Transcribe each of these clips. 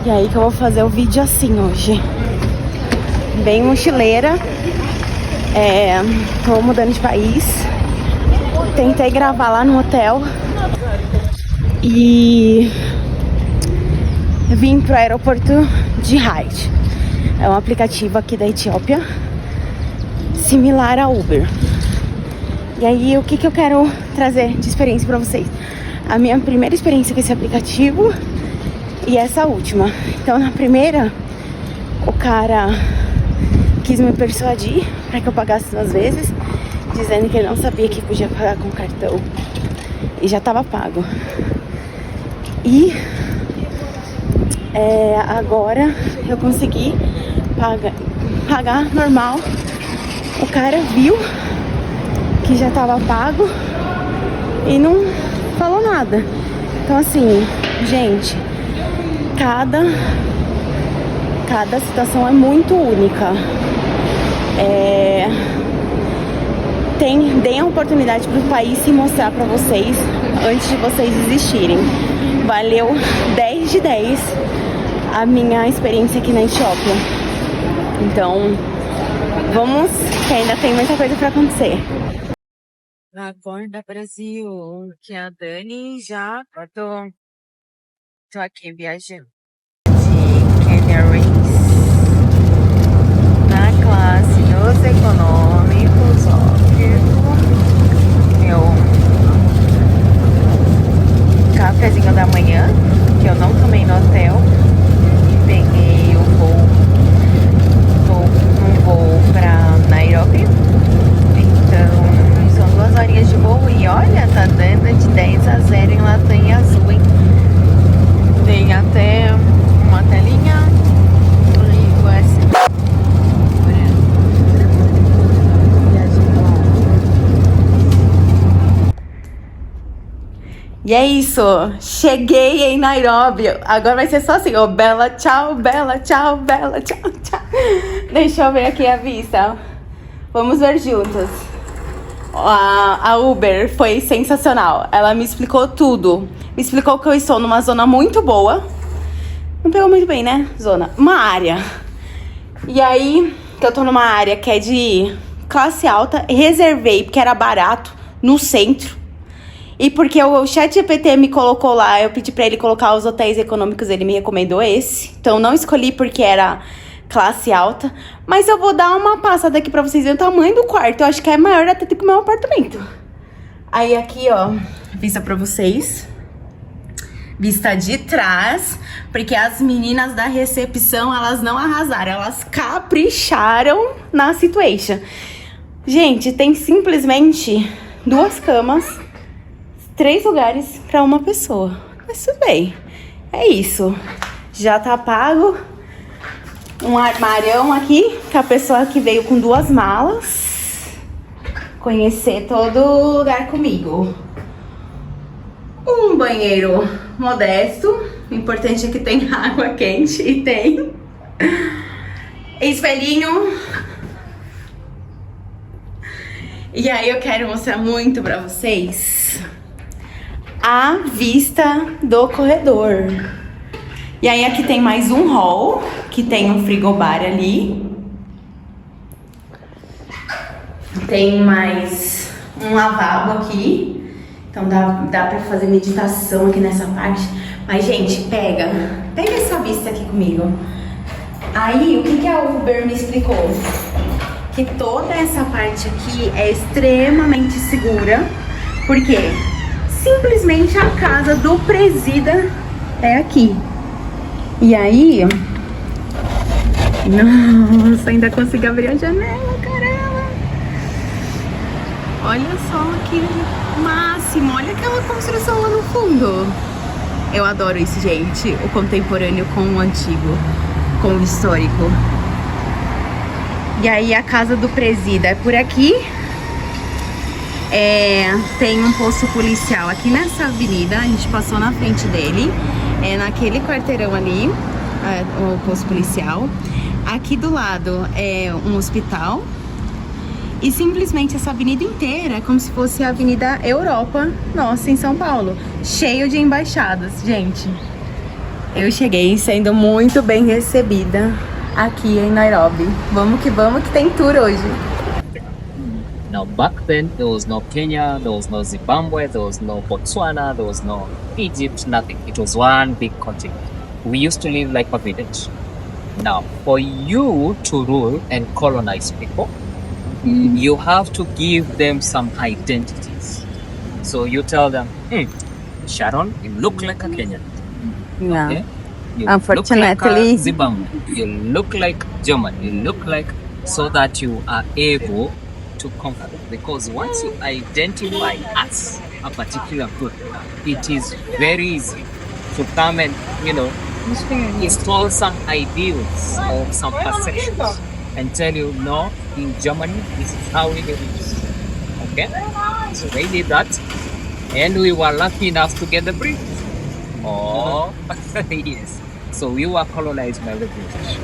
E aí que eu vou fazer o vídeo assim hoje. Bem mochileira. Tô mudando de país. Tentei gravar lá no hotel. E vim pro aeroporto de Ride. É um aplicativo aqui da Etiópia, similar a Uber. E aí, o que eu quero trazer de experiência pra vocês? A minha primeira experiência com esse aplicativo e essa última. Então, na primeira, o cara quis me persuadir para que eu pagasse 2 vezes, dizendo que ele não sabia que podia pagar com cartão e já estava pago. E agora eu consegui pagar normal. O cara viu que já estava pago e não falou nada. Então assim, gente, cada situação é muito única. Deem a oportunidade para o país se mostrar para vocês antes de vocês desistirem. Valeu 10 de 10 a minha experiência aqui na Etiópia. Então, vamos, que ainda tem muita coisa para acontecer. Acorda, Brasil, que a Dani já... Tô aqui viajando de Kenya Airways na classe dos econômicos, óbvio. Meu cafezinho da manhã, que eu não tomei no hotel. E peguei o voo. Tô num voo pra Nairobi. Então, são 2 horinhas de voo. E olha, tá dando de 10-0 em latanha azul, hein? Tem até uma telinha USB. E é isso, cheguei em Nairobi. Agora vai ser só assim, ó, bela, tchau, bela, tchau, bela, tchau, tchau. Deixa eu ver aqui a vista. Vamos ver juntos. A Uber foi sensacional. Ela me explicou tudo. Me explicou que eu estou numa zona muito boa. Não pegou muito bem, né? Zona. Uma área. E aí, que eu tô numa área que é de classe alta. Reservei, porque era barato, no centro. E porque o ChatGPT me colocou lá, eu pedi pra ele colocar os hotéis econômicos, ele me recomendou esse. Então não escolhi porque era classe alta. Mas eu vou dar uma passada aqui pra vocês verem o tamanho do quarto. Eu acho que é maior até do que o meu apartamento. Aí aqui, ó, vista pra vocês. Vista de trás, porque as meninas da recepção, elas não arrasaram, elas capricharam na situation. Gente, tem simplesmente 2 camas, 3 lugares para uma pessoa. Mas tudo bem, é isso. Já tá pago. Um armarião aqui, que a pessoa que veio com 2 malas conhecer todo lugar comigo. Um banheiro modesto. O importante é que tem água quente. E tem espelhinho. E aí eu quero mostrar muito pra vocês a vista do corredor. E aí aqui tem mais um hall, que tem um frigobar ali. Tem mais um lavabo aqui. Então dá pra fazer meditação aqui nessa parte. Mas, gente, pega essa vista aqui comigo. Aí, o que a Uber me explicou? Que toda essa parte aqui é extremamente segura. Porque simplesmente a casa do presida é aqui. E aí... Nossa, ainda consegui abrir a janela, caramba! Olha só que máximo! Olha aquela construção lá no fundo! Eu adoro isso, gente. O contemporâneo com o antigo, com o histórico. E aí a casa do presida é por aqui. Tem um posto policial aqui nessa avenida. A gente passou na frente dele. É naquele quarteirão ali, o posto policial. Aqui do lado é um hospital. E simplesmente essa avenida inteira é como se fosse a Avenida Europa, nossa, em São Paulo. Cheio de embaixadas, gente. Eu cheguei sendo muito bem recebida aqui em Nairobi. Vamos que tem tour hoje. Now, back then, there was no Kenya, there was no Zimbabwe, there was no Botswana, there was no Egypt, nothing. It was one big continent. We used to live like a village. Now, for you to rule and colonize people, you have to give them some identities. So you tell them, Sharon, you look like a Kenyan. Yeah. Okay? You Unfortunately. look like a Zimbabwe. You look like German. You look like, so that you are able to conquer them. Because once you identify as a particular group, it is very easy to come and, install some ideals or some perceptions and tell you, no, in Germany, this is how we do it. Okay? So they did that. And we were lucky enough to get the British. Oh, yes. So we were colonized by the British.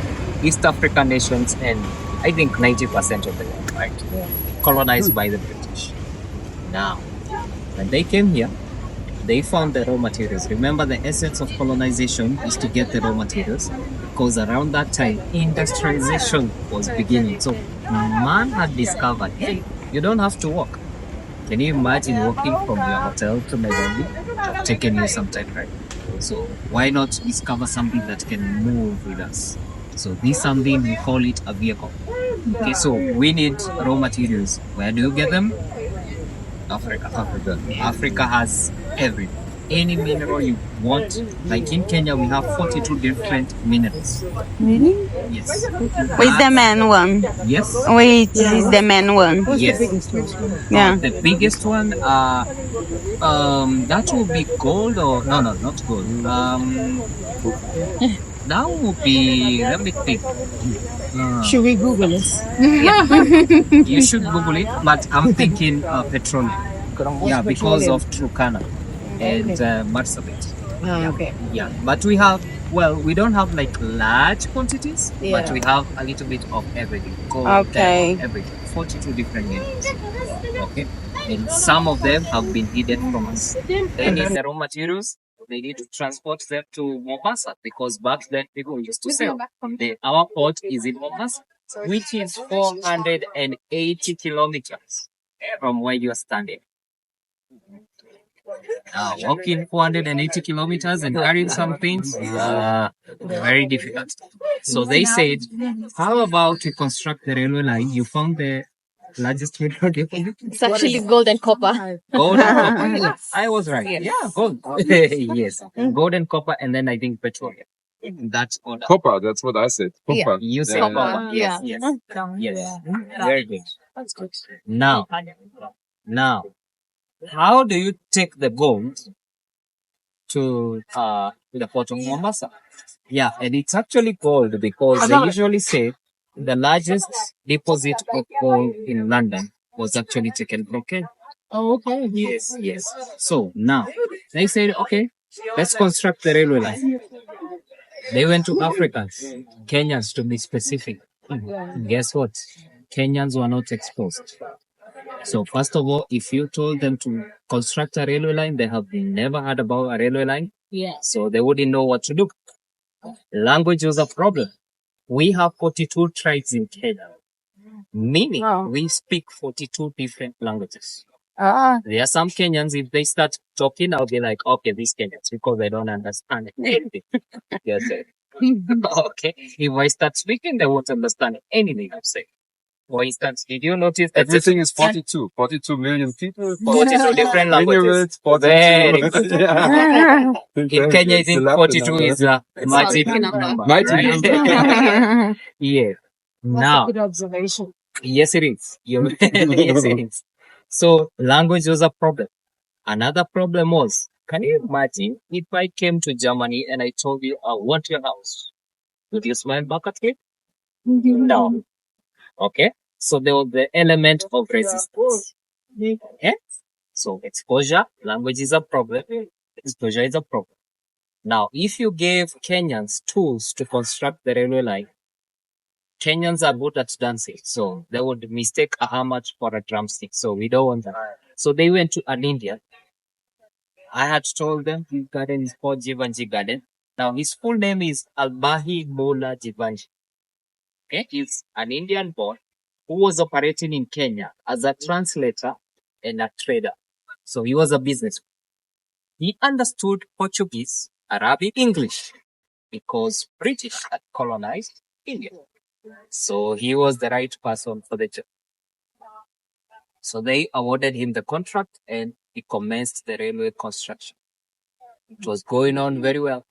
East African nations, and I think 90% of the world, right? Colonized by the British. Now, when they came here, they found the raw materials. Remember, the essence of colonization is to get the raw materials, because around that time, industrialization was beginning. So man had discovered, hey, you don't have to walk. Can you imagine walking from your hotel to Nairobi? It's taken you some time, right? So why not discover something that can move with us? So this something, we call it a vehicle. Okay, so we need raw materials. Where do you get them? Africa. Africa has everything. Any mineral you want. Like in Kenya, we have 42 different minerals. Really? Yes. Where's the main one? Yes. Which is the main one? Yes. Yeah. The biggest one, that will be gold or no, not gold. That would be, let me think. Should we Google this? You should Google it, but I'm thinking petroleum. Yeah, because of Turkana and Marsabit. Okay. Yeah, but we don't have like large quantities, but we have a little bit of everything. Gold, Okay. diamond, everything. 42 different minerals. Okay. And some of them have been hidden from us. They need the raw materials. They need to transport them to Mombasa, because back then people used to sell. Our port is in Mombasa, which is 480 kilometers from where you are standing. Walking 480 kilometers and carrying some things, very difficult. So they said, how about we construct the railway line? You found the largest mineral deposit? It's actually gold and copper. Gold and copper. Yes, I was right. Yeah, gold. Yes, gold and copper, and then I think petroleum. That's order. Copper, that's what I said. Copper. You say Yeah. copper. Yes. Yes. Very good. Now, how do you take the gold to the port of Mombasa? Yeah, and it's actually gold because they usually say the largest deposit of gold in London was actually taken from Kenya. Oh, okay. Yes. So now they said, okay, let's construct the railway line. They went to Africans, Kenyans to be specific. Guess what? Kenyans were not exposed. So first of all, if you told them to construct a railway line, they have never heard about a railway line. Yeah. So they wouldn't know what to do. Language was a problem. We have 42 tribes in Kenya, meaning we speak 42 different languages. There are some Kenyans, if they start talking, I'll be like, okay, these Kenyans, because I don't understand anything. Yes, sir. Okay. If I start speaking, they won't understand anything I'm saying. For instance, did you notice that Everything is 42. 42 million people. 42 different languages? Very good. Yeah. In Kenya, I think 42 is a magic number. Magic Right? Yeah. Now, Good observation. yes, it is. Yes, it is. So, language was a problem. Another problem was, can you imagine if I came to Germany and I told you, I want your house? Would you smile back at me? No. Okay. So there was the element of resistance. Okay. So exposure, language is a problem. Exposure is a problem. Now, if you gave Kenyans tools to construct the railway line, Kenyans are good at dancing. So they would mistake a hammer for a drumstick. So we don't want that. So they went to an Indian. I had told them this garden is called Jivanji Garden. Now, his full name is Albahi Mola Jivanji. Okay, he's an Indian boy who was operating in Kenya as a translator and a trader. So he was a businessman. He understood Portuguese, Arabic, English because British had colonized India. So he was the right person for the job. So they awarded him the contract and he commenced the railway construction. It was going on very well,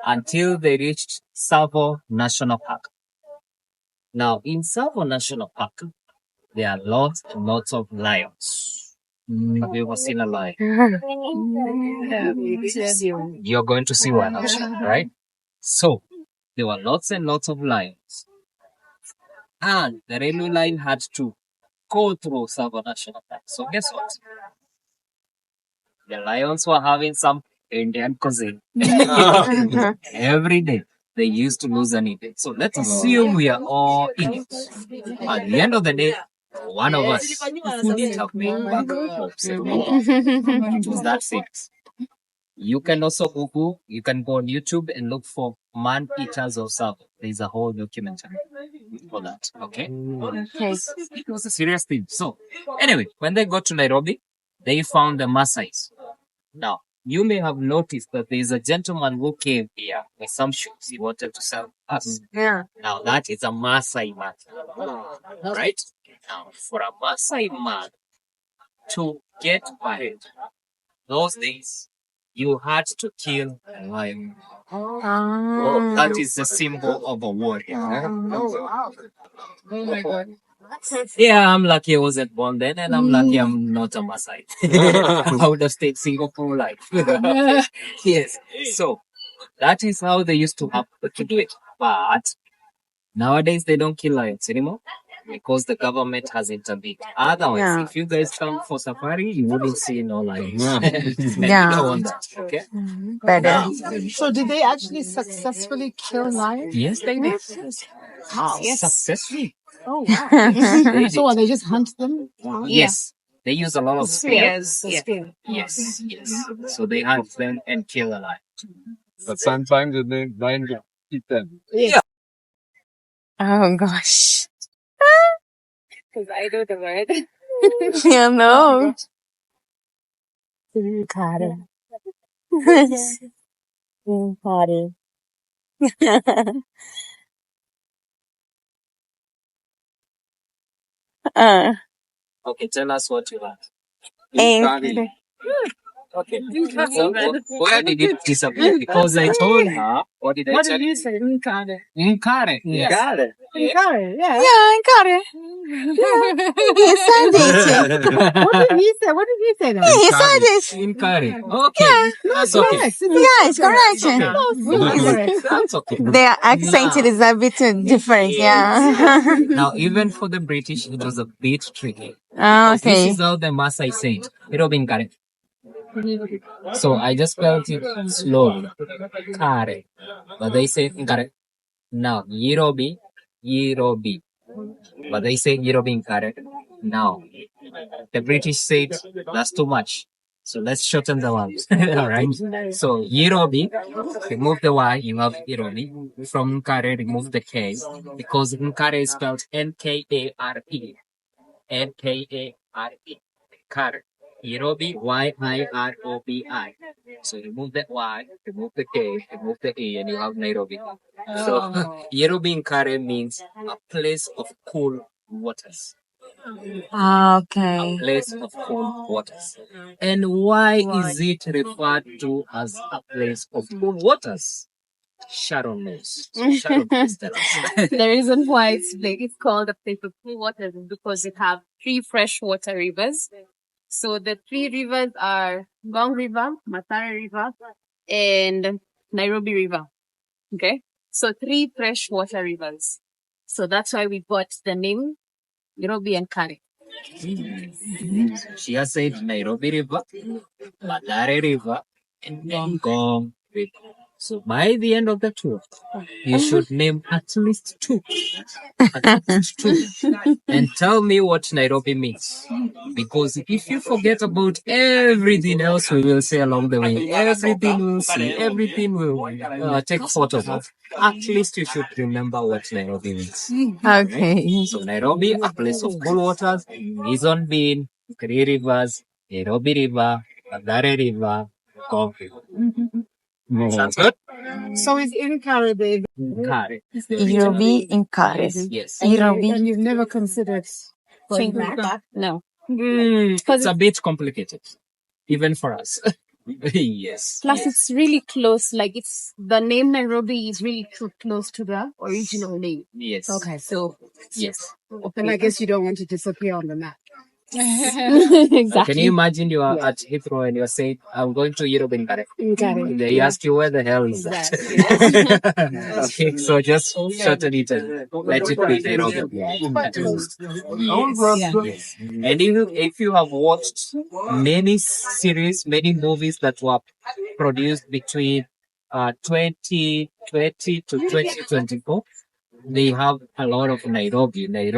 until they reached Tsavo National Park. Now, in Tsavo National Park, there are lots and lots of lions. Have you ever seen a lion? You're going to see one, I'm sure, right? So, there were lots and lots of lions. And the railway line had to go through Tsavo National Park. So, guess what? The lions were having some Indian cuisine. Every day, they used to lose an Indian. So, let's assume we are all Indians. At the end of the day, one of us would eat up me back home. It was that serious. You can also Google, you can go on YouTube and look for man eaters of Tsavo. There's a whole documentary for that. Okay? It was a serious thing. So, anyway, when they got to Nairobi, they found the Maasais. Now, you may have noticed that there is a gentleman who came here with some shoes he wanted to sell us. Yeah. Now, that is a Maasai man. Right? Now, for a Maasai man to get married, those days, you had to kill a lion. That is the symbol of a warrior. Oh my God. Yeah, I'm lucky I wasn't born then, and I'm lucky I'm not a Maasai. I would have stayed single for life. Yes. So, that is how they used to have to do it. But nowadays, they don't kill lions anymore because the government has intervened. Otherwise, if you guys come for safari, you wouldn't see no lions. And you don't want that, okay? Better. So did they actually successfully kill lions? Yes, they did. Successfully. Oh, wow. They did. So what, they just hunt them? Yes. They use a lot of spears. Spear. Yes. So they hunt them and kill a lion. But sometimes the lion will eat them. Oh gosh. Because I know the word. You know. Got it. Okay, tell us what you want. And Okay. So, where did it disappear? Because I told her, what did I What tell did you? you say? Nkade. Nkare. Yes. Nkade, yeah. yeah, I got it. He said it. What did he say then? He said it. Nkare. Okay. That's okay. Correct. Yeah, it's correct. That's okay. Their accent is a bit different. Yeah. Now, even for the British, it was a bit tricky. This Okay. is how the Maasai say it. Nairobi Nkare. So I just spelled it slowly. Kare. But they say Nkare. Now, Nairobi. But they say Nairobi Nkare. Now, the British said that's too much. So let's shorten the words. Alright. So Nairobi, remove the Y, you have Nairobi. From Nkare, remove the K. Because Nkare is spelled Nkare. Nkare. Kare. Nairobi, Y-I-R-O-B-I. So remove the Y, remove the K, remove the E, and you have Nairobi. So Nairobi in Kare means a place of cool waters. Okay. Place of cool waters. And why is it referred to as a place of cool waters? Sharon knows. So Sharon, please tell us. The reason why it's called a place of cool water is because it have 3 freshwater rivers. So the 3 rivers are Ngong River, Matare River, and Nairobi River. Okay? So 3 freshwater rivers. So that's why we got the name Nairobi and Kare. She has said Nairobi River, Matare River, and Ngong River. So by the end of the tour, you should name at least two. At least two. And tell me what Nairobi means. Because if you forget about everything else we will say along the way, everything we'll see, everything we'll take photos of, at least you should remember what Nairobi means. Okay. So Nairobi, a place of cool waters, reason being, three rivers, Nairobi River, Magare River, Gulf River. Sounds good? So it's in Caribbean. Kare. Nairobi in Kare. Yes. Nairobi. And you've never considered going back? No. It's a bit complicated, even for us. Yes. Plus, it's really close. Like, it's the name Nairobi is really close to the original name. Yes. Okay, so Yes. then I guess you don't want to disappear on the map. Exactly. Can you imagine you are at Heathrow and you're saying, I'm going to Europe in Kare? Got it. They ask you, where the hell is that? Okay, so just shorten it and let it be Nairobi. Yes. And if you have watched many series, many movies that were produced between 2020 to 2024, they have a lot of Nairobi in it.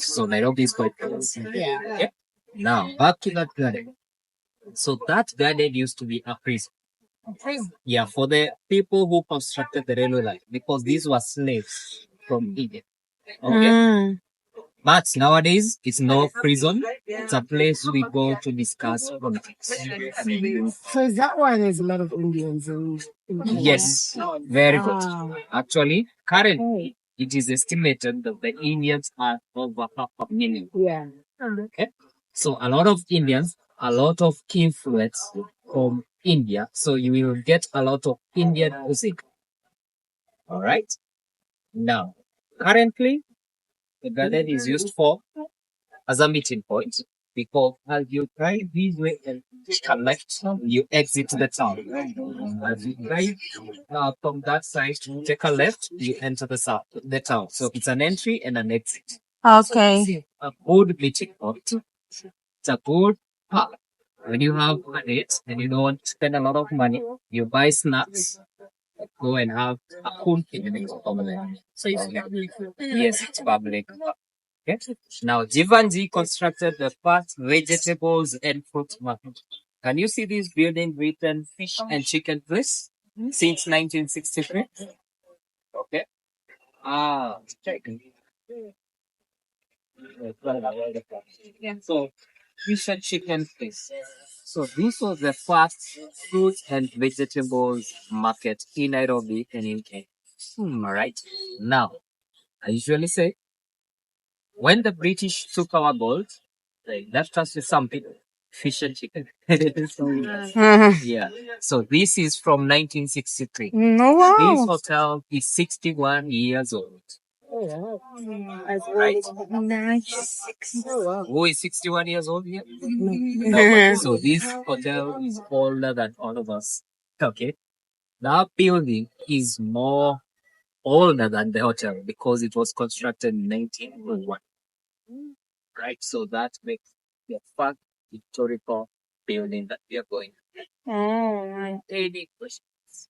So Nairobi is quite famous. Yeah. Okay? Now, back to that garden. So that garden used to be a prison. Yeah, for the people who constructed the railway line, because these were slaves from Egypt. Okay? But nowadays, it's no prison. It's a place we go to discuss politics. So is that why there's a lot of Indians in Yes, very good. Actually, currently, it is estimated that the Indians are over 500,000. Yeah. Okay? So a lot of Indians, a lot of influence from India. So you will get a lot of Indian music. All right. Now, currently, the garden is used for as a meeting point because as you drive this way and take a left, you exit the town. As you drive from that side, take a left, you enter the town. So it's an entry and an exit. Okay. A good meeting point. It's a good park. When you have a date and you don't want to spend a lot of money, you buy snacks, go and have a cool evening over there. So it's public. Yes, it's public. Okay. Now, Jivanji constructed the first vegetables and fruit market. Can you see this building written fish and chicken place since 1963? Okay. Check. So, fish and chicken place. So, this was the first fruit and vegetables market in Nairobi and in Kenya. All right. Now, I usually say, when the British took our gold, they left us with something, fish and chicken. Yeah. So this is from 1963. No, This wow. hotel is 61 years old. Right. Nice. Who is 61 years old here? Nobody. So this hotel is older than all of us. Okay. That building is more older than the hotel because it was constructed in 1901. Right, so that makes the first historical building that we are going. Any questions?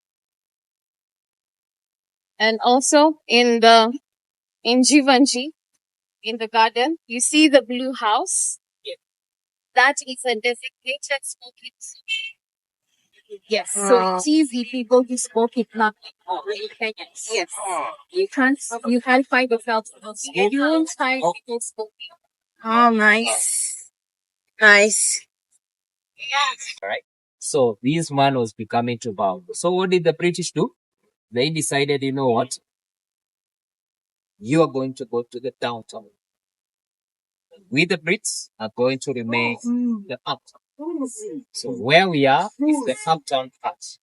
And also in Jivanji, in the garden, you see the blue house. Yeah. That is a designated smoking zone. Yes. So it's easy people who smoke it not in Kenya. Yes. You can't find yourself. You won't find people smoking. Oh, nice. Nice. All right. So this man was becoming too powerful. So what did the British do? They decided, you know what? You are going to go to the downtown. We, the Brits, are going to remain the uptown. So where we are is the uptown part. So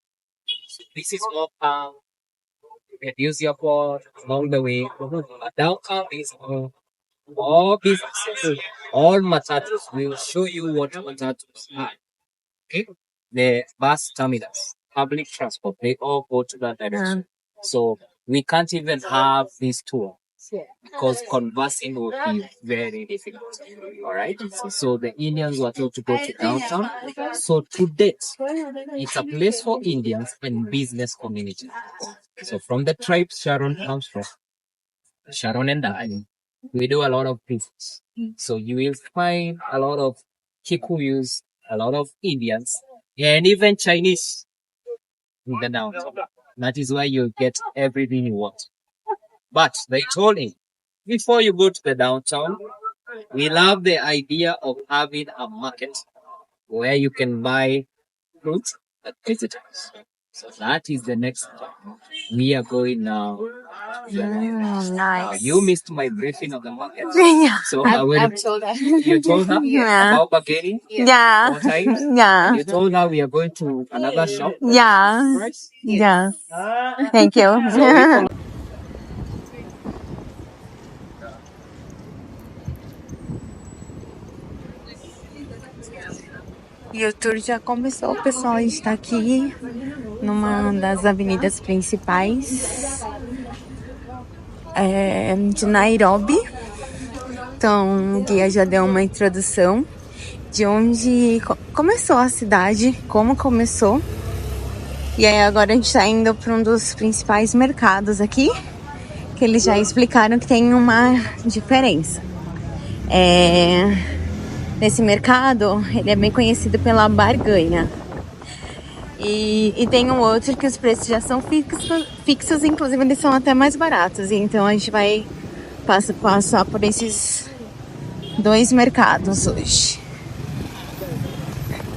this is more calm. You can use your board along the way. But downtown is all businesses, all matatus. We will show you what matatus are. Okay? The bus terminals, public transport, they all go to that direction. So we can't even have this tour because conversing would be very difficult. All right. So the Indians were told to go to downtown. So to date, it's a place for Indians and business community. So from the tribe Sharon comes from, Sharon and I, we do a lot of business. So you will find a lot of Kikuyus, a lot of Indians, and even Chinese in the downtown. That is why you get everything you want. But they told me, before you go to the downtown, we love the idea of having a market where you can buy fruit and vegetables. So that is the next step. We are going now. Nice. You missed my briefing of the market. Yeah. So I've told her. you told her Yeah. about bargaining Yeah. 4 times. Yeah. You told her we are going to another shop. Yeah. Right? Yeah. Thank you. So we follow. E o tour já começou, pessoal. A gente tá aqui numa das avenidas principais de Nairobi. Então, o guia já deu uma introdução de onde começou a cidade, como começou. E aí agora a gente tá indo para um dos principais mercados aqui, que eles já explicaram que tem uma diferença. Nesse mercado, ele é bem conhecido pela barganha. E tem um outro que os preços já são fixos, inclusive eles são até mais baratos. Então a gente vai passar por esses 2 mercados hoje.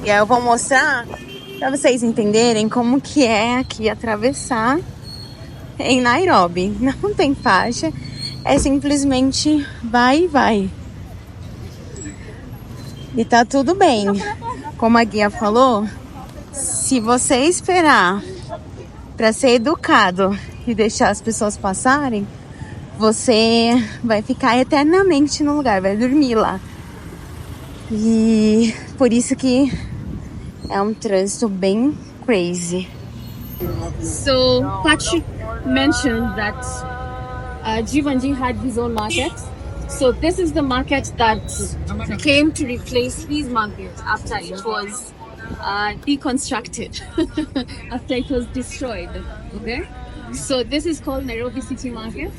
E aí eu vou mostrar para vocês entenderem como que é aqui atravessar em Nairobi. Não tem faixa, é simplesmente vai e vai. E tá tudo bem. Como a guia falou, se você esperar para ser educado e deixar as pessoas passarem, você vai ficar eternamente no lugar, vai dormir lá. E por isso que é um trânsito bem crazy. So Patrick mentioned that Jivanji had his own market. So this is the market that came to replace his market after it was deconstructed, after it was destroyed. Okay, so this is called Nairobi City Market.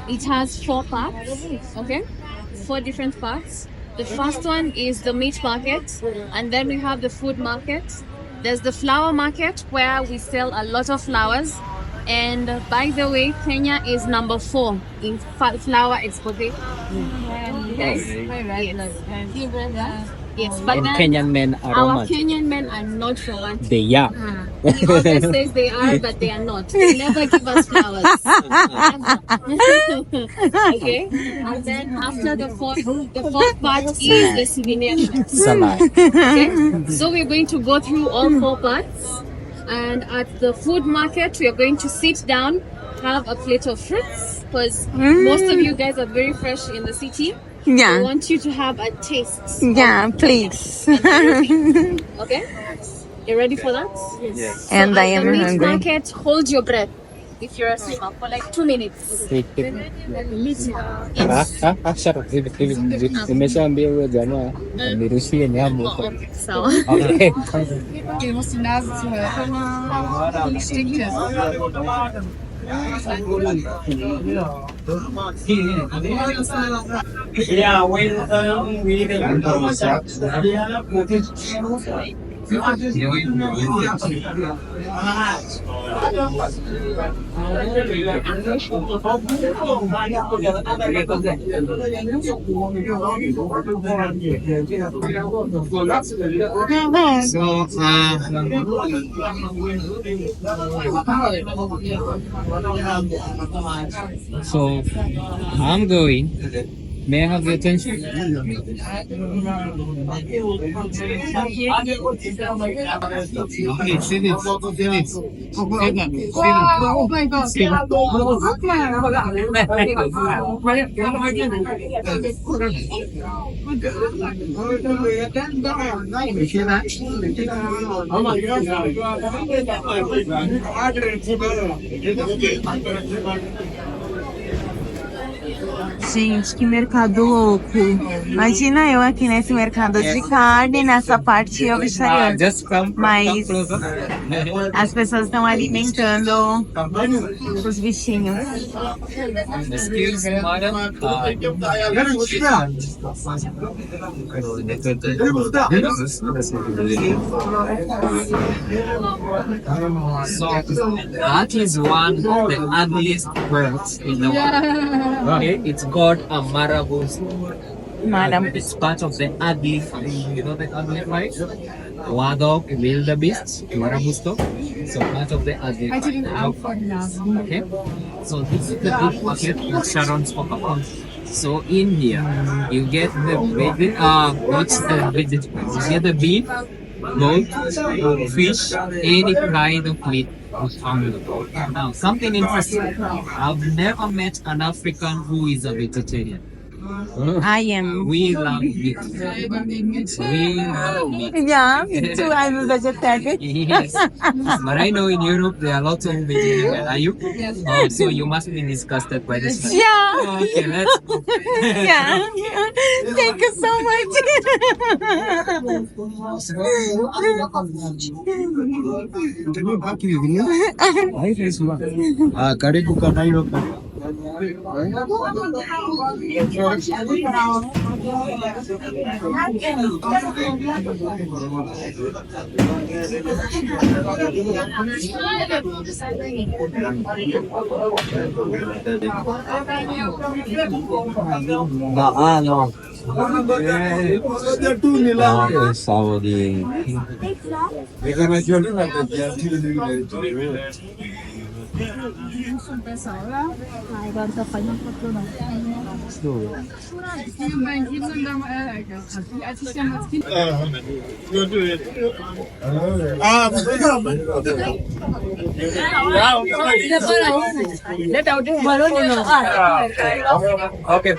It has 4 parts. Okay, 4 different parts. The first one is the meat market, and then we have the food market. There's the flower market where we sell a lot of flowers. And by the way, Kenya is number 4 in flower exportation. Yes. Yes, but And then Kenyan men are our romantic. Kenyan men are not romantic. They are. He always says they are, but they are not. They never give us flowers. Okay. And then after the fourth part is the souvenir shops. Salad. Okay. So we're going to go through all 4 parts. And at the food market, we are going to sit down, have a plate of fruits, because most of you guys are very fresh in the city. I Yeah. want you to have a taste. Yeah, please. Okay? You ready for that? Yes. And So I at am the meat hungry. market, hold your breath if you're a swimmer for like 2 minutes. Nimeshaambia huyo jamaa anirushie nyama. So Okay. So I'm going. May I have your attention? Gente, que mercado louco. Imagina eu aqui nesse mercado de carne, nessa parte eu vegetariana. Mas as pessoas estão alimentando os bichinhos. So that is one of the ugliest birds in the world. Okay, it's called a marabou. It's part of the ugly fish. You know the ugly fish? Wadok, wildebeest, marabusto. So part of the ugly fish. Okay. So this is the big market that Sharon spoke about. So in here, you get the what's the vegetables? You get the beef, goat, fish, any kind of meat. Now, something interesting. I've never met an African who is a vegetarian. I am. We love meat. We love meat. Yeah, me too. I'm a vegetarian. Yes. But I know in Europe there are lots of vegetarian. Are you? Oh, so you must be disgusted by this. Yeah. Okay, let's go. Yeah. Thank you so much. Karibu kwa Nairobi. Okay,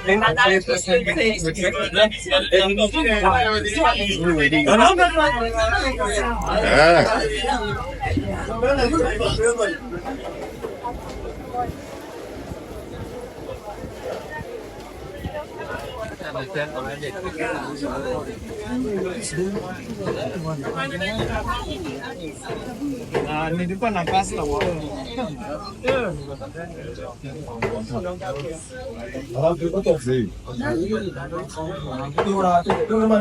nilikuwa na pasi na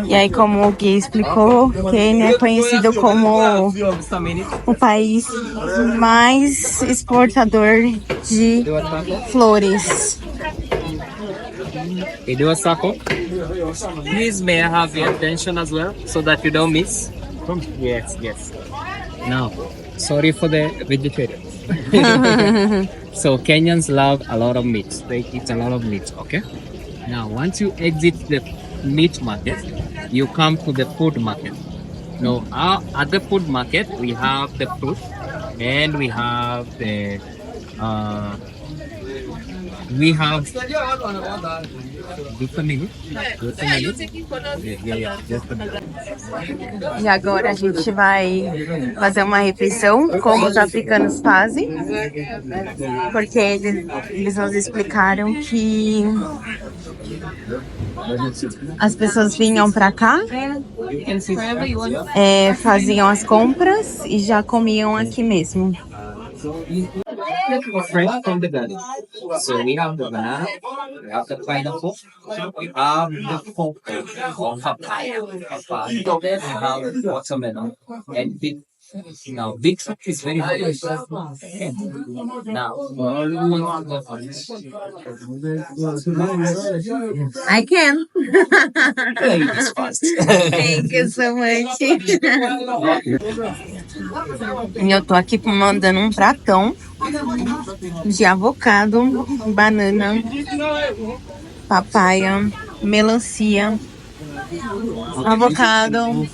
E aí, como o Gui explicou, Quênia é conhecido como o país mais exportador de flores. Please, may I have your attention as well, so that you don't miss? Yes, yes. Now, sorry for the vegetarians. So Kenyans love a lot of meat. They eat a lot of meat, okay? Now, once you exit the meat market, you come to the food market. Now, at the food market, we have the fruit, and we have the just a minute. Yeah, just a minute. E agora a gente vai fazer uma refeição, como os africanos fazem, porque eles nos explicaram que as pessoas vinham pra cá, faziam as compras e já comiam aqui mesmo. Fresh from the garden. So we have the banana, we have the pineapple, we have the papaya, we have watermelon, and beet. Now, beetroot is very hard. Okay. Now, I can. ladies first. Thank you so much. E eu tô aqui mandando um pratão de avocado, banana, papaya, melancia, avocado,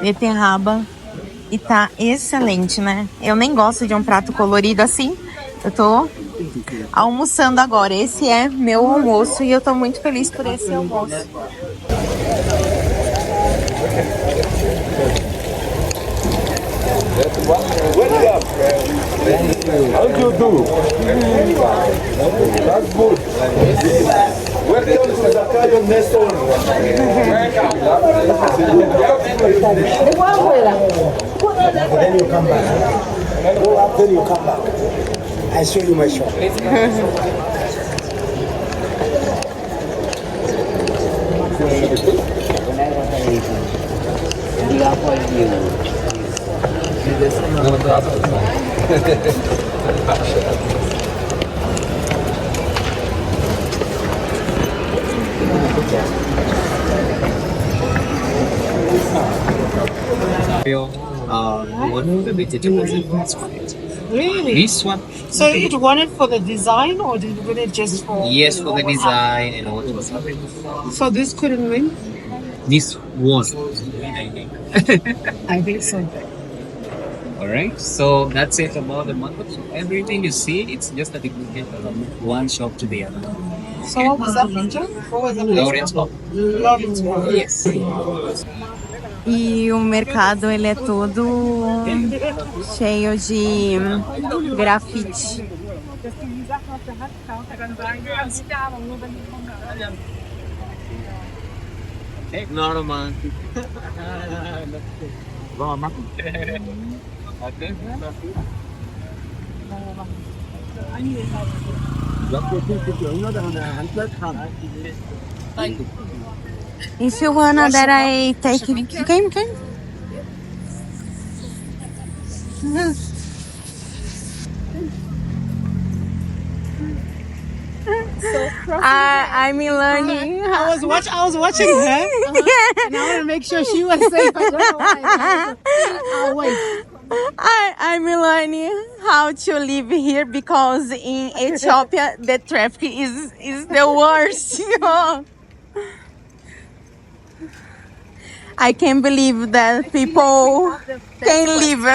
beterraba. E tá excelente, né? Eu nem gosto de um prato colorido assim. Eu tô almoçando agora. Esse é meu almoço e eu tô muito feliz por esse almoço. How do you do? That's good. Then you come back. Go up, then you come back. I show you my shop. One of the vegetables in this one. Really? This one? So you want it for the design or did you want it just for? Yes, for the design and what was happening. So this couldn't win? This was. I think so. Alright, so that's it about the market. So everything you see, it's just a duplicate from one shop to the other. So what was that picture? What was that Lawrence Hall. Lawrence Hall. Yes. E o mercado, ele é todo cheio de grafite. Normal. If you wanna that I take you came? I'm learning. I was watching her. And I want to make sure she was safe. I don't know why. I'll wait. I'm learning how to live here because in Ethiopia the traffic is the worst. I can't believe that people can live.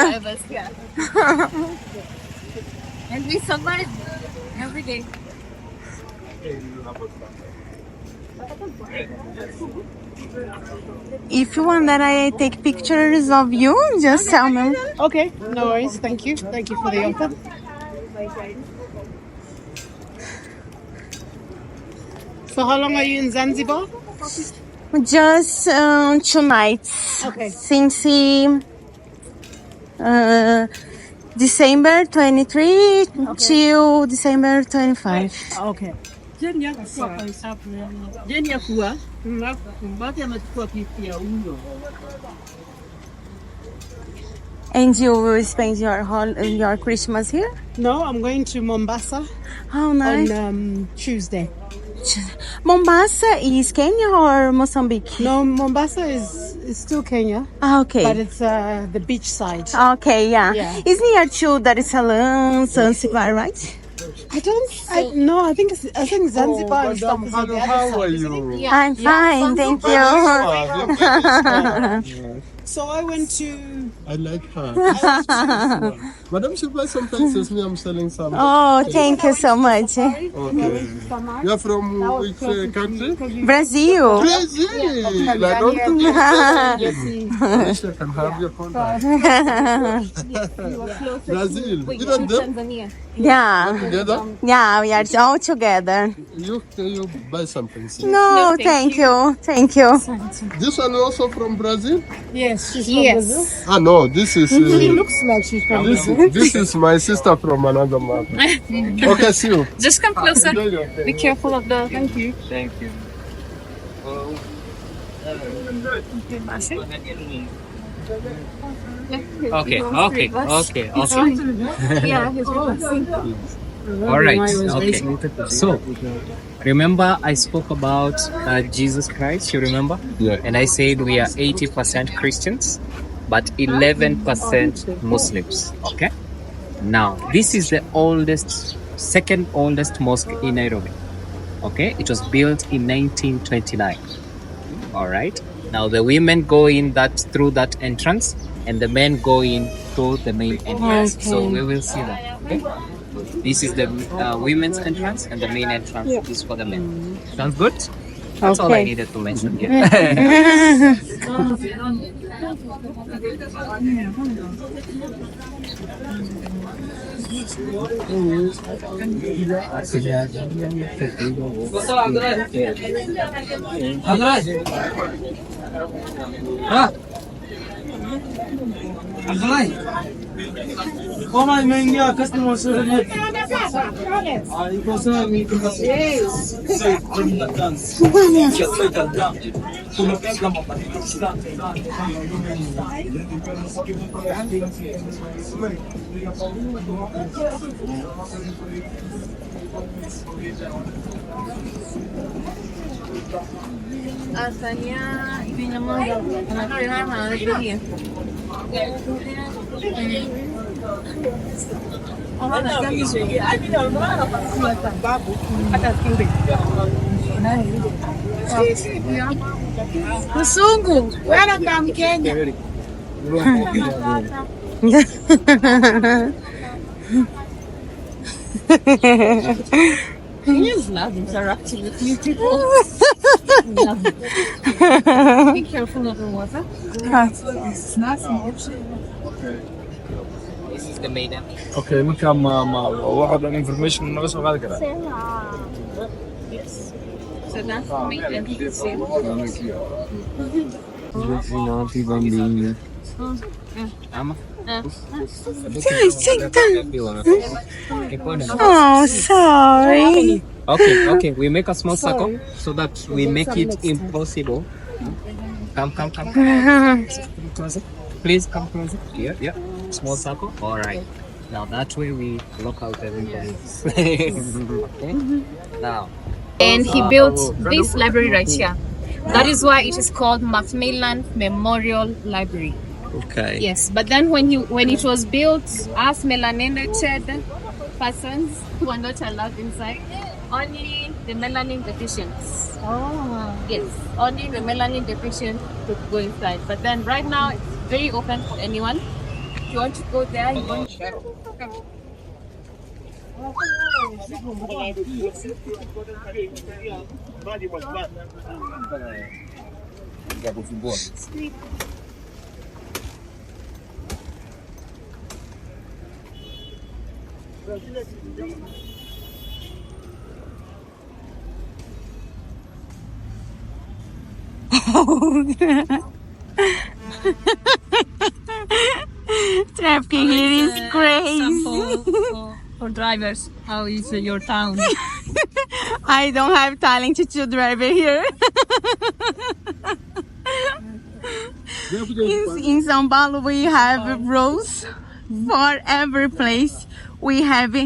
And we survive every day. If you want that I take pictures of you, just tell me. Okay, no worries. Thank you. Thank you for the offer. So how long are you in Zanzibar? Just 2 nights. Okay. Since December 23 till December 25. Okay. And you will spend your Christmas here? No, I'm going to Mombasa Oh, nice. on Tuesday. Mombasa is Kenya or Mozambique? No, Mombasa is still Kenya, Ah, but okay. it's the beach side. Okay, yeah. Yeah. It's near to Dar es Salaam, Zanzibar, right? I think Zanzibar and stuff is on the other How side. are you? I'm fine, thank you. So I went to. I like her. Madam, should buy some pencils. Me, I'm selling some. Oh, thank you so much. Okay. You're from which country? Brazil. Brazil. I don't think I wish I can have your contact. Brazil. Even them Yeah, together? yeah, we are all together. You buy something. See? No, thank you, thank you. This one also from Brazil? Yes, she's from Brazil. Ah, no, this is. She looks like she's from Brazil. This is my sister from another mother. Okay, see you. Just come closer. Okay. Be careful of the. Thank you. Thank you. Okay. Yeah, he's All right. Okay. So, remember I spoke about Jesus Christ. You remember? Yeah. And I said we are 80% Christians, but 11% Muslims. Okay. Now, this is the second oldest mosque in Nairobi. Okay. It was built in 1929. All right. Now the women go in through that entrance, and the men go in through the main entrance. So we will see that. Okay. This is the women's entrance, and the main entrance is for the men. Sounds good? That's all I needed to mention here. Asalnya ini nama anak dia. Mzungu, welcome Kenya. Kenya's love interacting with new people. Be careful of the water. It's nice and This is the main app. اوكي ممكن ما واحد من انفورميشن انه بس هذا كذا. So that's the main entrance. Oh, sorry. Okay, we make a small circle so that we make it impossible. Come closer. Please come closer. Yeah. Small circle. All right. Now that way we block out everybody. Okay. Now. And he built this library right here. That is why it is called Macmillan Memorial Library. Okay. Yes, but then when it was built, us melanated persons who are not allowed inside, only the melanin deficients. Oh. Yes, only the melanin deficient could go inside. But then right now it's very open for anyone. If you want to go there, you want to. Traffic here is crazy. For drivers, how is your town? I don't have talent to drive here. in São Paulo, we have rules for every place. We have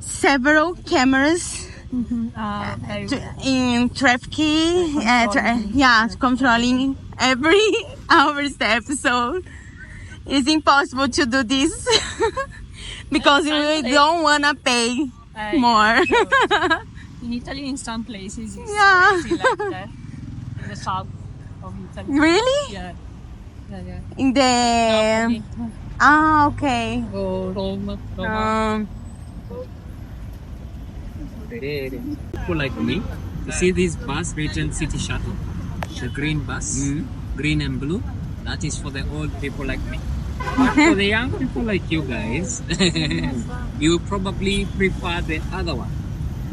several cameras in traffic, controlling every our step. So it's impossible to do this because we don't wanna pay more. In Italy, in some places, it's Yeah. like that. In the south of Italy. Really? Yeah. In the okay. Roma. People like me, you see this bus written City Shuttle, the green bus, green and blue. That is for the old people like me. But for the young people like you guys, you probably prefer the other one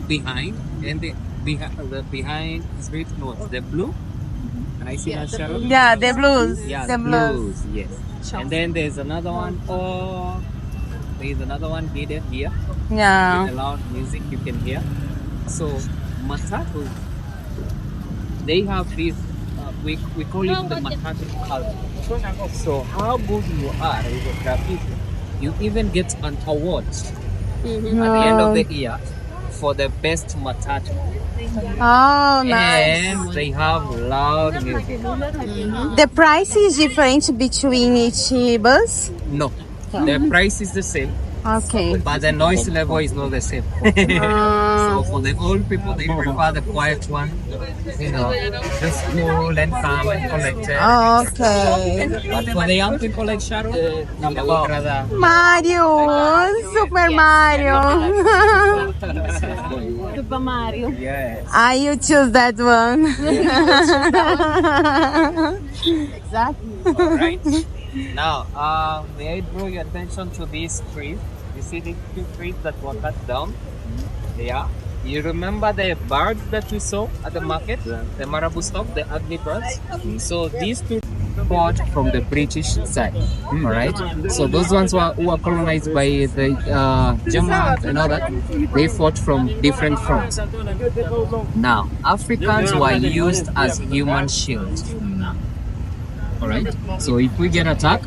behind, and the behind is written what? The blue. Can I see that, Sharon? Yeah, the blues. Yeah, the blues. yes. And then there's another one. There's another one hidden here. Yeah. With the loud music you can hear. So matatu, they have this. We call it the matatu culture. So how good you are with the graffiti, you even get an award at the end of the year for the best matatu. Oh, nice. And they have loud music. The price is different between each bus? No, the price is the same, Okay. but the noise level is not the same. So for the old people, they prefer the quiet one, just cool and calm and collected. Okay. But for the young people like Sharon, they would rather. Mario! Super Mario! Super Mario. Yes. I you choose that one. Exactly. All right. Now, may I draw your attention to these trees? You see these two trees that were cut down? Yeah. You remember the birds that we saw at the market? The marabou stock, the ugly birds? So these two fought from the British side. Alright? So those ones who were colonized by the Germans and all that, they fought from different fronts. Now, Africans were used as human shields. Alright? So if we get attacked,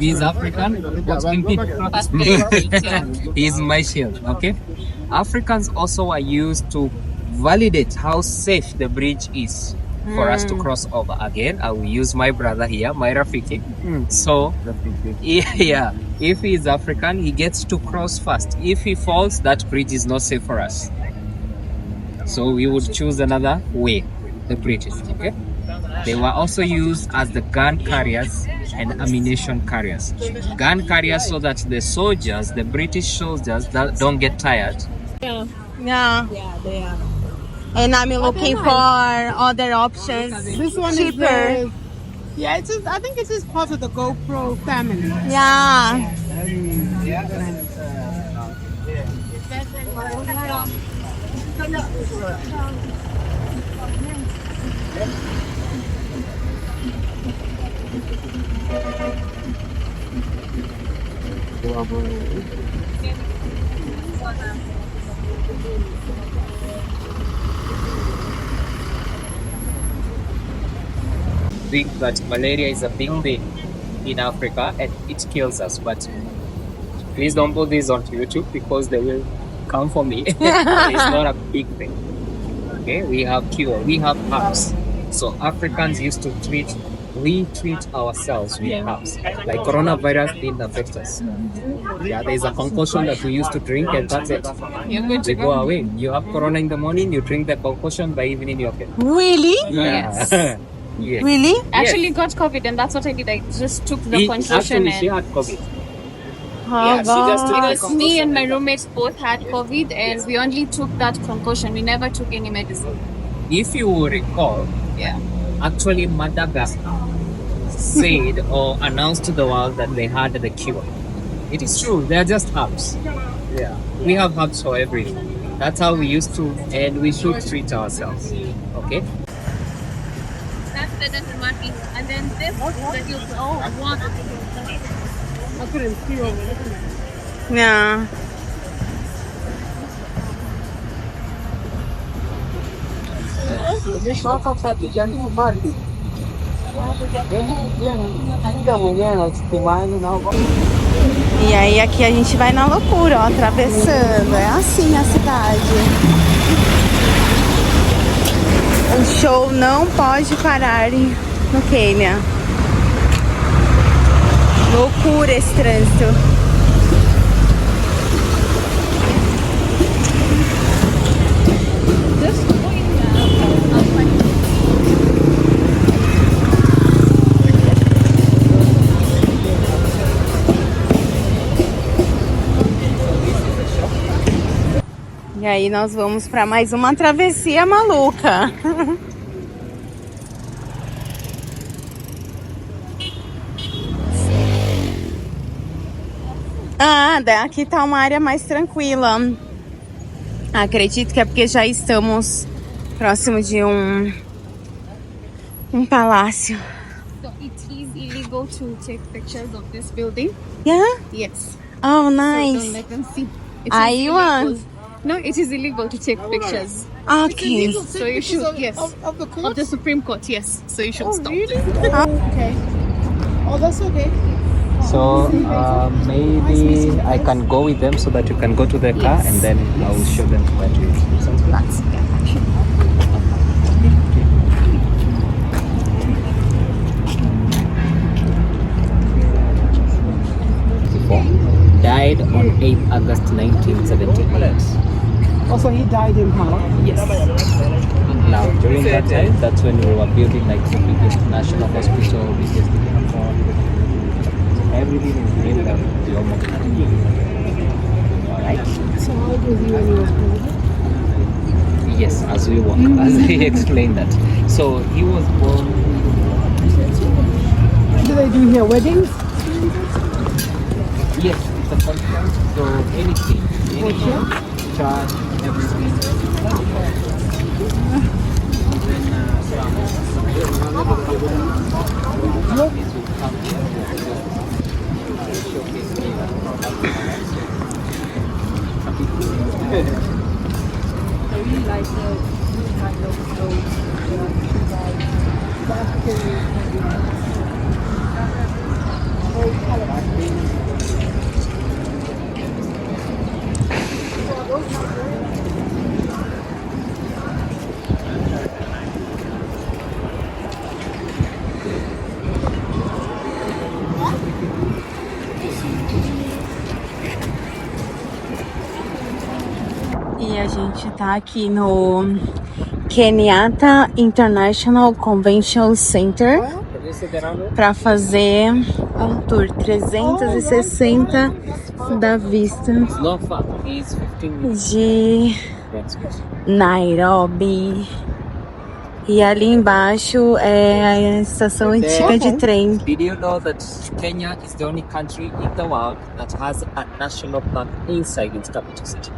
he's African, he's my shield, okay? Africans also are used to validate how safe the bridge is for us to cross over. Again, I will use my brother here, my Rafiki. So, yeah, if he is African, he gets to cross first. If he falls, that bridge is not safe for us. So we would choose another way, the British, okay? They were also used as the gun carriers and ammunition carriers. Gun carriers so that the soldiers, the British soldiers, don't get tired. Yeah. Yeah, they are. And I'm looking for other options. This one cheaper. is yeah, it's just, I think it's just part of the GoPro family. Yeah. Think that malaria is a big thing in Africa and it kills us, but please don't put this on YouTube because they will come for me. It's not a big thing. Okay, we have cure, we have herbs. So Africans used to treat ourselves with herbs. Like coronavirus didn't affect us. Yeah, there's a concoction that we used to drink and that's it. They go away. You have corona in the morning, you drink the concoction, by evening you're okay. Really? Yes. Yeah. Really? Actually got COVID and that's what I did. I just took the concoction Actually, she and had COVID. Oh, She just took the because me and my roommates both had COVID and we only took that concoction. We never took any medicine. If you will recall, Yeah. actually Madagascar said or announced to the world that they had the cure. It is true, they are just herbs. Yeah. We have herbs for everything. That's how we used to, and we should treat ourselves. Okay? That's the desert market. And then this that you want. I couldn't see over there. Yeah. E aí aqui a gente vai na loucura, ó, atravessando. É assim a cidade. O show não pode parar no Quênia. Loucura esse trânsito. E aí nós vamos para mais uma travessia maluca. Ah, aqui tá uma área mais tranquila. Acredito que é porque já estamos próximo de um palácio. So it is illegal to take pictures of this building. Yeah? Yes. Oh, So nice. don't let them see. It I is illegal. want. No, it is illegal to take pictures. Okay. So you should, yes. Of the Of court? the Supreme Court, yes. So you should stop. Really? Okay. Oh, that's okay. So maybe I can go with them so that you can go to the car and then I will show them where to use. Sounds good. That's Died on 8 August 1978. Also, he died in power. yes. Now, during that time, that's when we were building like the biggest national hospital, biggest airport. Everything is named after Jomo Kenyatta. Alright? So how old was he when he was president? Yes, as we walk, as he explained that. So he was born. Do they do here weddings? Yes, it's a contract. So anything, charge, everything. E a gente tá aqui no Kenyatta International Convention Center para fazer um tour 360 da vista de Nairobi. E ali embaixo é a estação antiga de trem. Did you know that Kenya is the only country in the world that has a national park inside its capital city?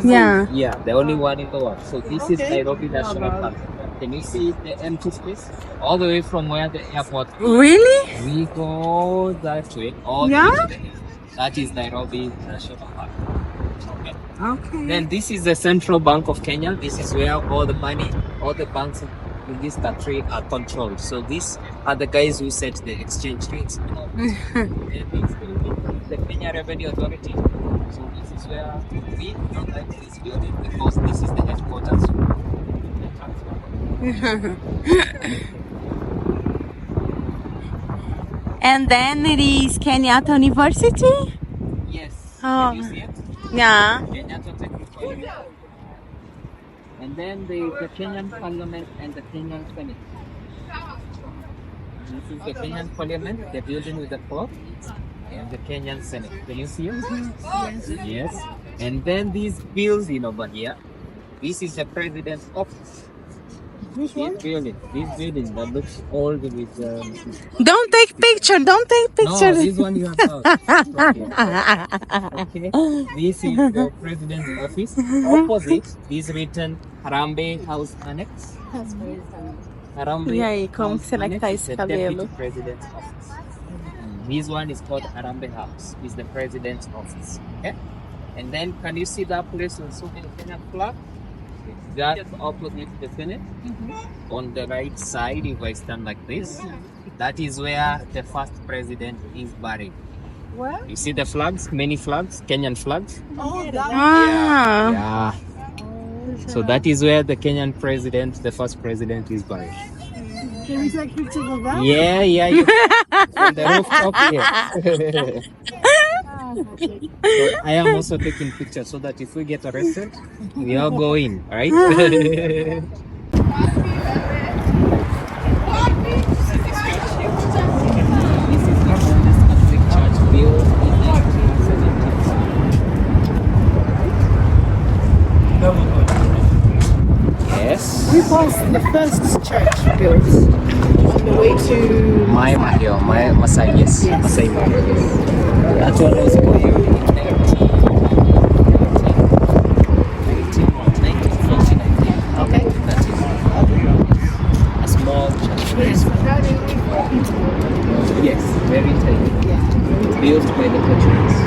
Yeah. Yeah, the only one in the world. So this is Nairobi National Park. Can you see the empty space? All the way from where the airport is. Really? We go that way. All the way to the east. That is Nairobi National Park. Okay. Okay. Then this is the Central Bank of Kenya. This is where all the money, all the banks in this country are controlled. So these are the guys who set the exchange rates. And this building is the Kenya Revenue Authority. So this is where we don't like this building because this is the headquarters. And then it is Kenyatta University? Yes. Oh. Can you see it? Yeah. Kenyatta Technical University. And then the Kenyan Parliament and the Kenyan Senate. This is the Kenyan Parliament, the building with the clock, and the Kenyan Senate. Can you see it? Yes. And then this building over here, this is the president's office. This building that looks old with Don't take picture. Don't take no, picture. this one you have out. Okay. This is the president's office. Opposite is written Harambee House Annex. Harambee E aí, como House será que tá Annex esse is the cabelo? deputy president's office. This one is called Harambee House. Is the president's office. Okay. And then can you see that place also in Kenyan flag? Just opposite the Senate. On the right side, if I stand like this, that is where the first president is buried. Where? You see the flags, many flags, Kenyan flags? Oh, that Ah. Yeah. So that is where the Kenyan president, the first president, is buried. Can we take pictures of that? Yeah. You, from the rooftop, yes. So I am also taking pictures so that if we get arrested, we all go in, right? Yes. We passed the first church built on the way to Maior, Masai, yes. Masai Maior, yes. That one was built in 1949. okay. That is a small church. Yes, very tiny. Built by the Portuguese.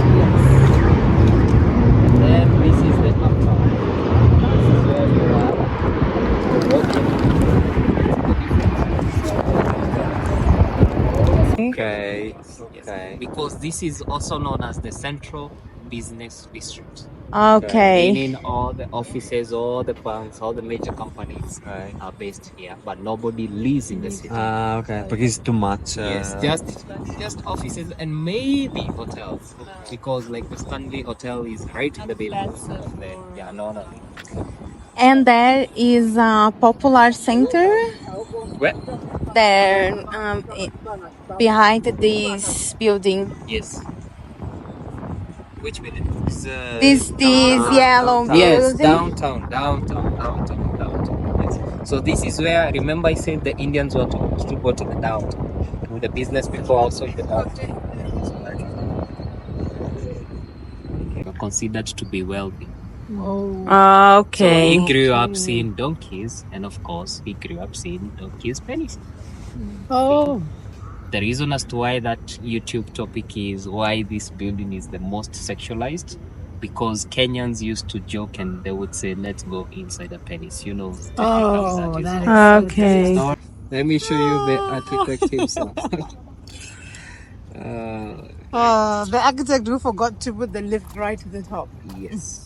And then this is the uptown. This is where you are walking. Okay. Yes. Because this is also known as the Central Business District. Okay. Meaning all the offices, all the banks, all the major companies Okay. are based here, but nobody lives in the city. Okay. Because it's too much. Yes, just offices and maybe hotels, because like the Stanley Hotel is right in the middle. Yeah, no. And there is a popular center Where? there behind this building. Yes. Which building? This yellow Yes, building. downtown. Yes. So this is where, remember I said the Indians want to go to the downtown. The business people also in the downtown. So that is considered to be wealthy. Oh. So he Okay. grew up seeing donkeys, and of course, he grew up seeing donkeys' penis. Oh. The reason as to why that YouTube topic is why this building is the most sexualized, because Kenyans used to joke and they would say, "Let's go inside a penis." You know, Oh, that is Okay. Let me show you the architect himself. the architect who forgot to put the lift right to the top. Yes.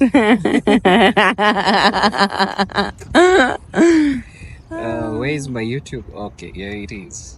Where is my YouTube? Okay, here it is.